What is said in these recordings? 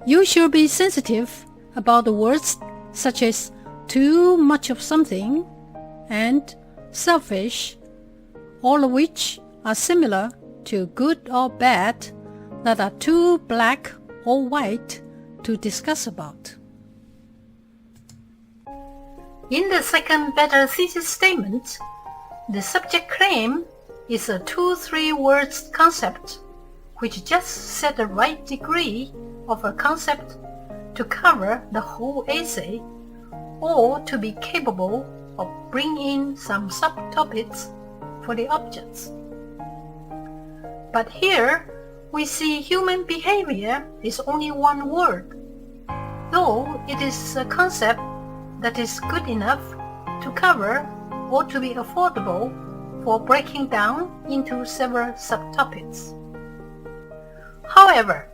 You should be sensitive about the words such as too much of something and selfish, all of which are similar to good or bad, that are too black or white to discuss about. In the second better thesis statement, the subject claim is a 2-3 words concept which just set the right degree of a concept to cover the whole essay, or to be capable of bringing in some subtopics for the objects. But here we see human behavior is only one word, though it is a concept that is good enough to cover or to be affordable for breaking down into several subtopics. However,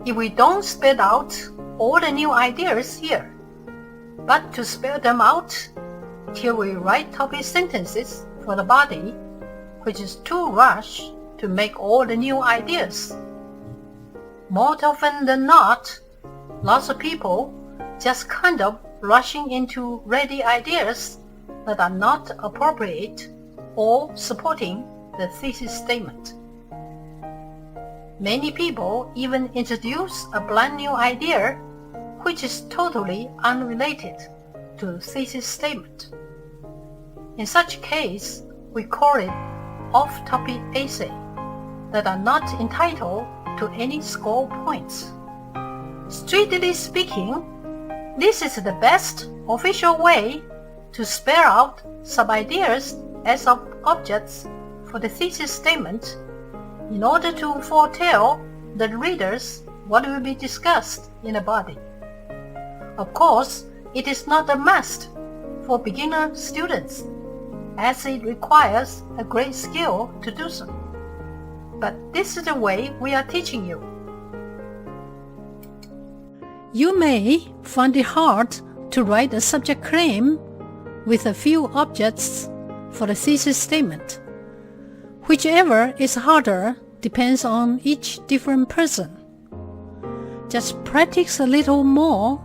if we don't spell out all the new ideas here, but to spell them out till we write topic sentences for the body, which is too rushed to make all the new ideas. More often than not, lots of people just kind of rushing into ready ideas that are not appropriate or supporting the thesis statement. Many people even introduce a brand new idea which is totally unrelated to the thesis statement. In such case, we call it off-topic essay that are not entitled to any score points. Strictly speaking, this is the best official way to spell out sub-ideas as of objects for the thesis statement in order to foretell the readers what will be discussed in the body. Of course, it is not a must for beginner students, as it requires a great skill to do so. But this is the way we are teaching you. You may find it hard to write a subject claim with a few objects for the thesis statement. Whichever is harder depends on each different person. Just practice a little more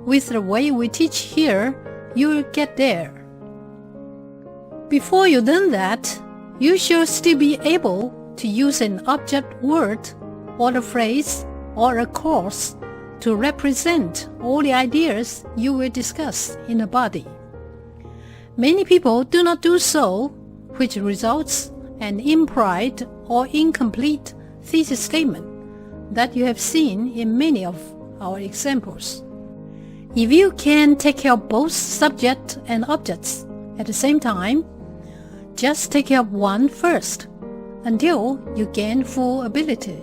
with the way we teach here, you'll get there. Before you learn that, you should still be able to use an object word or a phrase or a clause to represent all the ideas you will discuss in the body. Many people do not do so, which results an implied or incomplete thesis statement that you have seen in many of our examples. If you can take care of both subject and objects at the same time, just take care of one first until you gain full ability.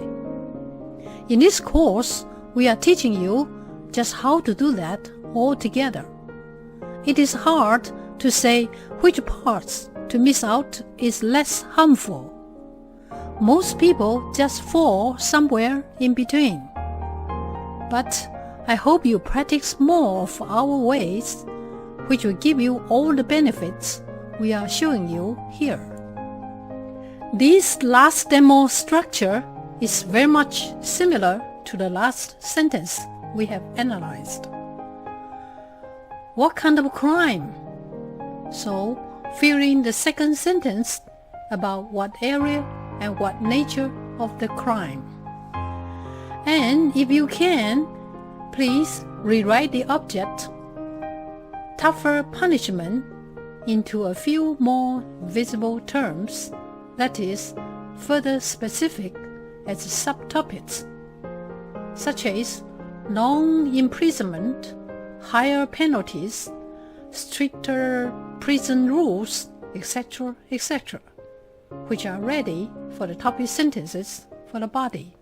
In this course, we are teaching you just how to do that all together. It is hard to say which parts to miss out is less harmful. Most people just fall somewhere in between. But I hope you practice more of our ways, which will give you all the benefits we are showing you here. This last demo structure is very much similar to the last sentence we have analyzed. What kind of crime? So, fill in the second sentence about what area and what nature of the crime. And if you can, please rewrite the object, tougher punishment, into a few more visible terms, that is, further specific as subtopics, such as long imprisonment, higher penalties, stricter prison rules, etc., etc., which are ready for the topic sentences for the body.